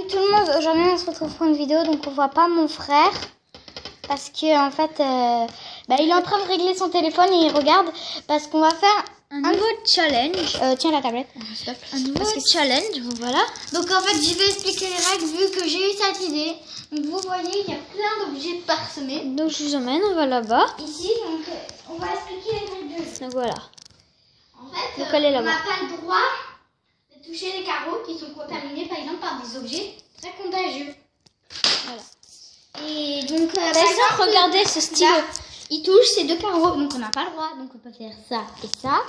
tout le monde, aujourd'hui on se retrouve pour une vidéo, donc on voit pas mon frère parce que en fait il est en train de régler son téléphone et il regarde parce qu'on va faire un nouveau challenge. Tiens la tablette. Un nouveau challenge, voilà. Donc en fait je vais expliquer les règles vu que j'ai eu cette idée. Donc vous voyez il y a plein d'objets parsemés. Donc je vous emmène, on va là-bas. Ici donc on va expliquer les règles du jeu. Donc voilà. En fait donc, on n'a pas le droit de toucher les carreaux qui sont contaminés par exemple par des objets très contagieux. Voilà. Et donc par exemple, regardez ce stylo. Là, il touche ces deux carreaux, donc on n'a pas le droit. Donc on peut faire ça et ça.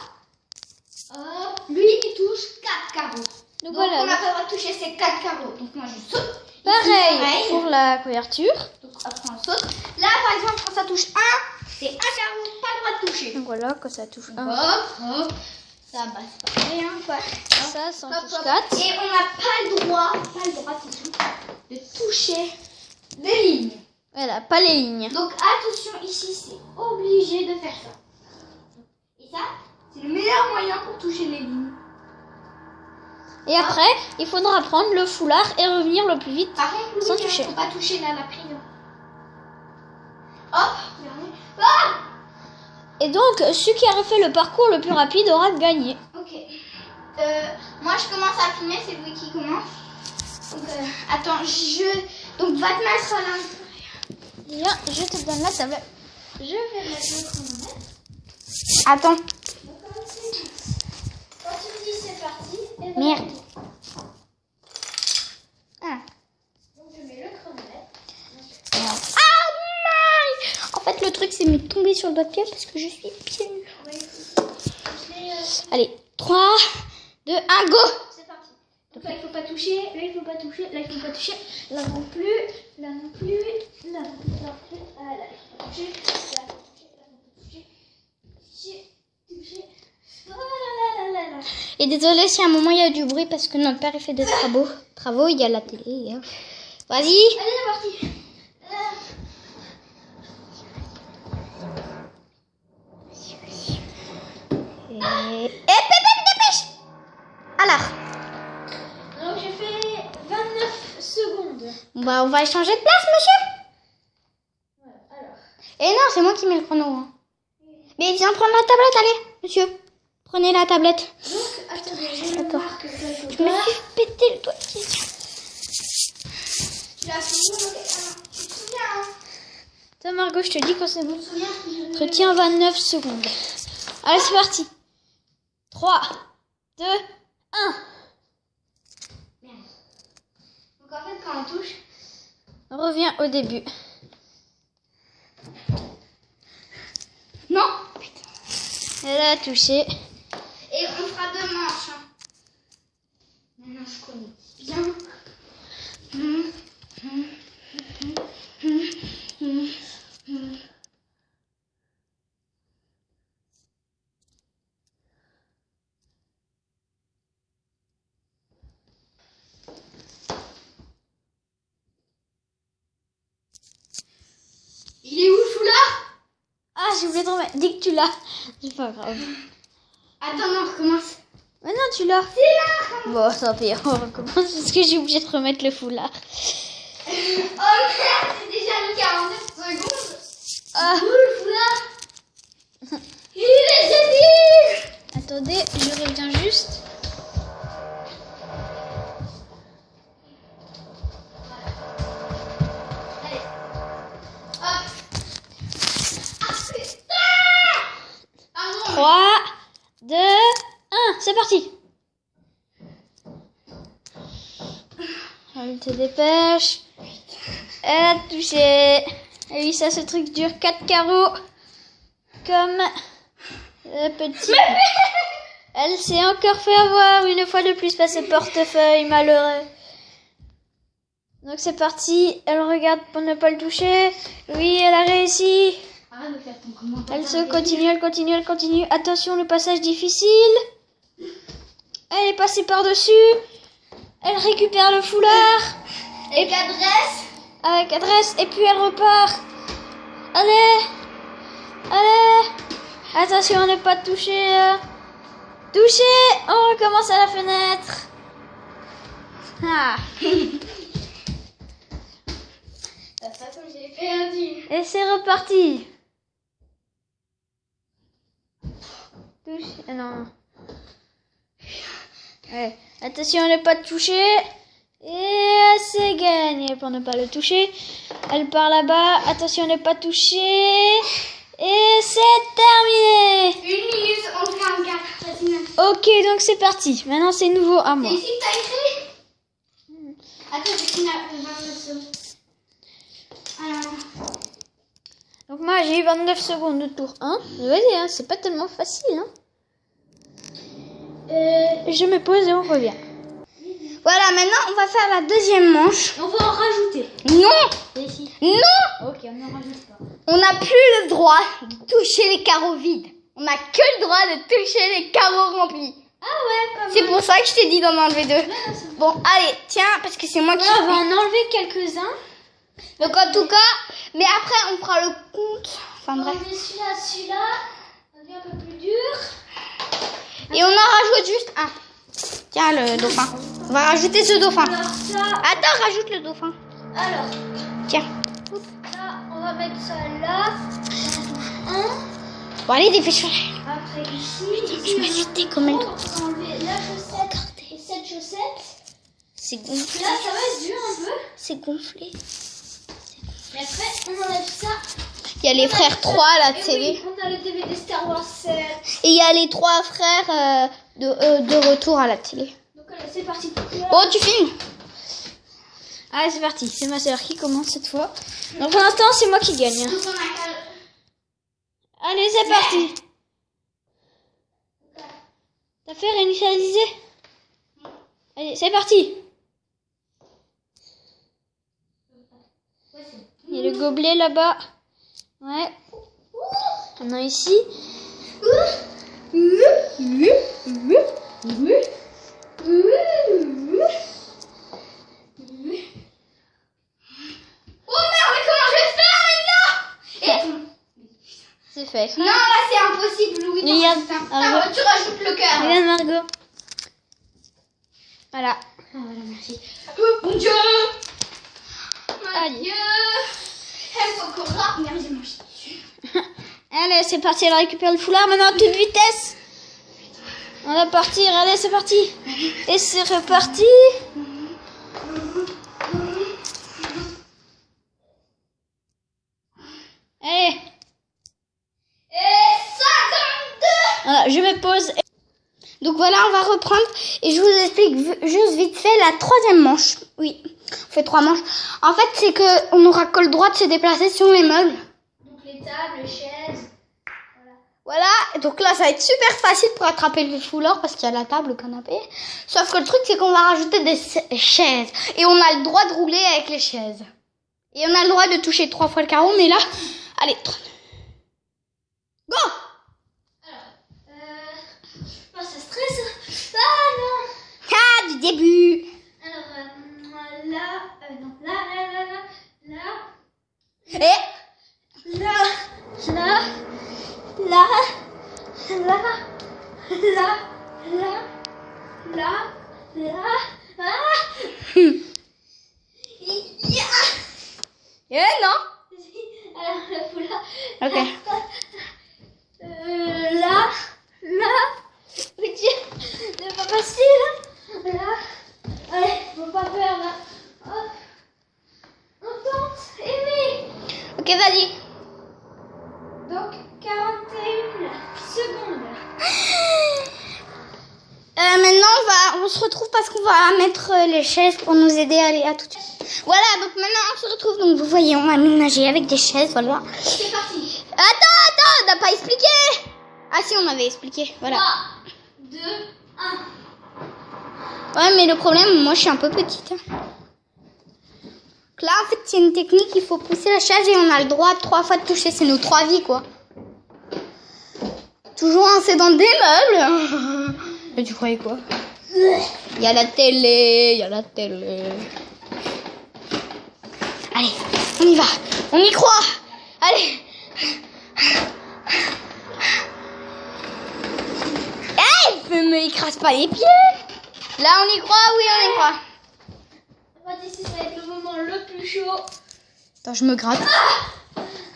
Lui il touche 4 carreaux. Donc voilà. On n'a pas le droit de toucher ces 4 carreaux. Donc moi je saute. Pareil pour la couverture. Donc après on saute. Là par exemple quand ça touche 1, c'est un carreau, pas le droit de toucher. Donc voilà, quand ça touche 1. Hop. Ça c'est pas rien quoi. Ça, ça en touche Hop. 4. Et on n'a pas le droit de toucher des lignes. Voilà, pas les lignes. Donc attention, ici c'est obligé de faire ça. Et ça, c'est le meilleur moyen pour toucher les lignes. Et après, il faudra prendre le foulard et revenir le plus vite Par contre, sans il ne toucher. faut pas toucher là la prise. Hop, regardez. Ah Et donc, celui qui aura fait le parcours le plus rapide aura gagné. Ok. Moi, je commence à filmer, c'est Louis qui commence. Donc, attends, donc va te mettre à l'intérieur. Viens, je te donne la tablette. Je vais mettre le chronomètre. Attends. Quand tu dis c'est parti, et Merde. Ah. Donc je mets le chronomètre. Ah, non. En fait, le truc, c'est me tomber sur le doigt de pied parce que je suis pieds nus. Allez, 3, 2, 1, go. C'est parti. Donc là il faut pas toucher, là il faut pas toucher, là il faut pas toucher, là non plus, là non plus, là non plus, là il faut pas toucher, là il faut toucher, toucher. Oh là là là là là. Et désolé si à un moment il y a du bruit parce que notre père il fait des travaux, il y a la télé. Hein. Vas-y. Allez, c'est parti. Et dépêche. Alors. Donc j'ai fait 29 secondes. Bah on va changer de place, monsieur. Voilà, alors. Et non, c'est moi qui mets le chrono. Hein. Mais viens prendre la tablette, allez, monsieur. Prenez la tablette. Donc, attendez, je me Attends. marque quelque Je me part. suis pété le doigt de pied. Tu l'as fait où, tu te souviens, hein? Toi, Margot, je te dis quand c'est bon. Retiens 29 secondes. Allez, c'est parti. 3, 2, 1. Merde. Donc en fait, quand on touche, Reviens au début. non. Elle a touché. Et on fera 2 manches. Hein. Maintenant, je connais bien. Il est où le foulard? Ah, j'ai oublié de remettre. Dis que tu l'as. C'est pas grave. Attends, non, on recommence. Mais non, tu l'as. C'est là. Bon, tant pis, on recommence parce que j'ai oublié de remettre le foulard. Oh merde, c'est déjà mis 49 secondes. Ah. Où le foulard? Il est débile. Attendez, je reviens juste. Allez. Hop. Ah putain. Pardon. 3, 2, 1. C'est parti. Elle te dépêche. Elle a touché. Et oui, ça, ce truc dure 4 carreaux. Comme le petit. Elle s'est encore fait avoir une fois de plus par ce portefeuille malheureux. Donc c'est parti. Elle regarde pour ne pas le toucher. Oui, elle a réussi. Arrête de faire ton commentaire. Elle continue. Attention, le passage difficile. Elle est passée par-dessus. Elle récupère le foulard. Avec adresse. Avec adresse. Et puis elle repart. Allez. Attention à ne pas toucher. Toucher. On recommence à la fenêtre. Ah. Et c'est reparti. Touche. Ah non. Ouais. Attention à ne pas toucher. Et c'est gagné pour ne pas le toucher. Elle part là-bas. Attention à ne pas toucher. Et c'est terminé. 1 minute, on fait un gap. Ok, donc c'est parti. Maintenant, c'est nouveau à moi. C'est ici que t'as écrit? Attends, j'ai fini à 29 secondes. Alors... Donc moi, j'ai eu 29 secondes de tour 1. Vas-y, hein, c'est pas tellement facile. Hein. Je me pose et on revient. Voilà, maintenant, on va faire la deuxième manche. On va en rajouter. Non! Ici. Non! Ok, on n'en rajoute pas. On n'a plus le droit de toucher les carreaux vides. On n'a que le droit de toucher les carreaux remplis. Ah ouais, pas mal. C'est pour ça que je t'ai dit d'en enlever 2. Bon, allez, tiens, parce que c'est moi qui... On va en enlever quelques-uns. Donc en tout cas, mais après on fera le compte. Enfin On va bref. enlever celui-là, ça devient un peu plus dur. Et on en rajoute juste un. Tiens, le dauphin. On va rajouter ce dauphin. Alors ça, Attends, rajoute le dauphin. alors, Tiens. là, on va mettre ça là. Un. Bon, allez, dépêche-toi. Après ici. Je me suis décommandé. On va enlever la chaussette et cette chaussette. C'est gonflé. Là, ça va être dur un peu. C'est gonflé. Et après, on enlève ça. Il y a les frères 3 à la Et télé. oui, on a le DVD Star Wars 7. Et il y a les 3 frères de retour à la télé. Donc allez, c'est parti. Bon, tu filmes. Allez, c'est parti. C'est ma sœur qui commence cette fois. Donc pour l'instant, c'est moi qui gagne. Donc, on a qu'à- Allez, c'est parti. T'as fait réinitialiser? Allez, c'est parti. Il y a le gobelet là-bas. Ouais. On a ici. Oh merde, mais comment je vais faire maintenant? C'est fait. Non, là c'est impossible, Louis. Regarde, Ah, tu rajoutes le cœur. Regarde Margot. Voilà. Ah, voilà, merci. Mon Dieu. Allez. Dieu. Elle faut encore là. Merde, j'ai mangé dessus. Allez, c'est parti. Elle récupère le foulard maintenant à toute vitesse. On va partir. Allez, c'est parti. Et c'est reparti. Allez. Et 52. Voilà, je me pose. Donc voilà, on va reprendre et je vous explique juste vite fait la troisième manche. Oui, on fait 3 manches. En fait, c'est que on n'aura que le droit de se déplacer sur les meubles. Donc les tables, les chaises. Voilà, donc là ça va être super facile pour attraper le foulard parce qu'il y a la table, le canapé. Sauf que le truc c'est qu'on va rajouter des chaises et on a le droit de rouler avec les chaises. Et on a le droit de toucher 3 fois le carreau, mais là, allez, 3. Go! Oh, ça stresse. Ah non. Ah, du début. Alors là, non, là. Et Là, là, là, non? alors le foulard. Ok. Là. Ok, c'est pas facile. Là. Allez, faut pas perdre. Hop. On tente. Et oui. Ok, vas-y. Donc, 41 secondes. Maintenant, on se retrouve parce qu'on va mettre les chaises pour nous aider à aller à tout de suite. Voilà, donc maintenant on se retrouve. Donc vous voyez, on va aménager avec des chaises, voilà. C'est parti. Attends, on n'a pas expliqué. Ah si, on avait expliqué, voilà. 3, 2, 1. Ouais, mais le problème, moi je suis un peu petite. Donc là, en fait, c'est une technique, il faut pousser la chaise et on a le droit 3 fois de toucher. C'est nos 3 vies, quoi. Toujours c'est dans des meubles. Et tu croyais quoi? Il y a la télé, Allez, on y va. On y croit. Allez. Ne me écrase pas les pieds. Là, on y croit, oui, on y croit. Ici, ça va être le moment le plus chaud. Attends, je me gratte.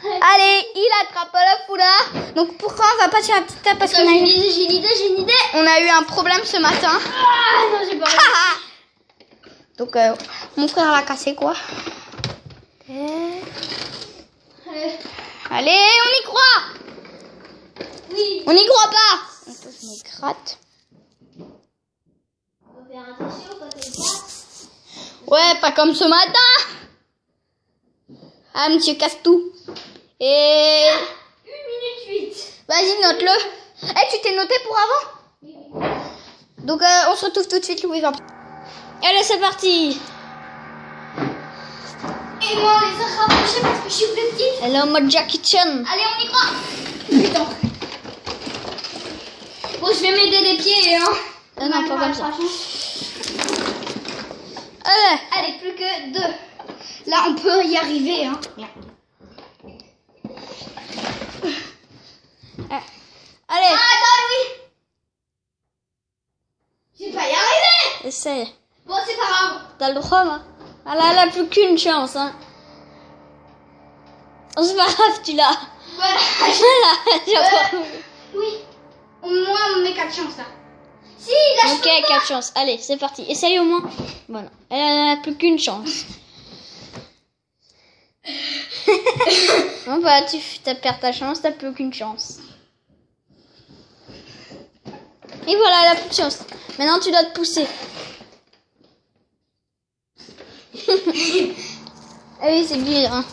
Allez, il attrape le foulard. Donc pourquoi on va pas sur la petite table? Parce qu'on a eu... J'ai une idée. On a eu un problème ce matin. Ah non, j'ai pas réussi. Donc mon frère l'a cassé quoi. Allez, on y croit. Oui. On n'y croit pas. Attends, je me gratte. On va faire attention quand on passe. Ouais, pas comme ce matin. Ah, monsieur casse tout. Et... 1 minute 8. Vas-y, note-le. Eh, tu t'es noté pour avant? Oui. Donc on se retrouve tout de suite, Louis. Allez, c'est parti. Et moi, on les a rapprochés parce que je suis plus petite. Elle est en mode Jackie Chan. Allez, on y croit. Putain. Bon, je vais m'aider des pieds, hein. Ah non, pas comme ça. Allez, plus que 2. Là, on peut y arriver, hein. Allez, Attends, Louis. Je vais pas y arriver. essaye. Bon, c'est pas grave. T'as le droit, moi. Elle a plus qu'une chance, hein. Oh, c'est pas grave, tu l'as. Voilà. Voilà, j'ai encore... Oui. Au moins, on met 4 chances, là. Si, là, Ok, 4 chances. Allez, c'est parti. Essaye au moins. Voilà. Elle a plus qu'une chance. Bon, bah, tu perds ta chance, t'as plus qu'une chance. Et voilà, elle a plus de chance. Maintenant, tu dois te pousser. Ah oui, c'est dur, hein.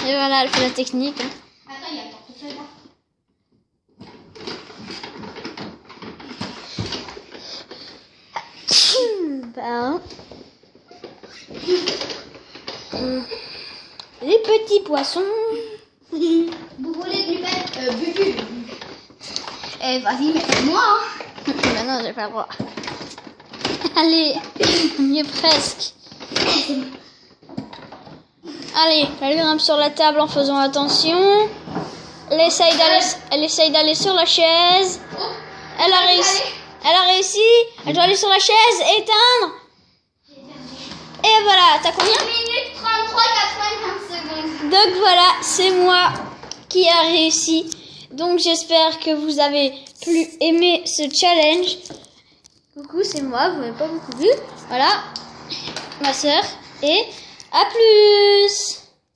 Et voilà, elle fait la technique. Hein. Attends, il y a pas tout seul, là. Les petits poissons. Vous voulez du bubu. Eh, vas-y, mets-moi, hein. Ben non, j'ai pas le droit. Allez, mieux presque. Allez, elle grimpe sur la table en faisant attention. Elle essaye d'aller sur la chaise. Elle a réussi. Elle a réussi. Elle doit aller sur la chaise, éteindre. Et voilà, t'as combien? 1 minute 33, 95 secondes. Donc voilà, c'est moi qui a réussi. Donc j'espère que vous avez aimé ce challenge. Coucou, c'est moi, vous m'avez pas beaucoup vu. Voilà, ma soeur. Et à plus.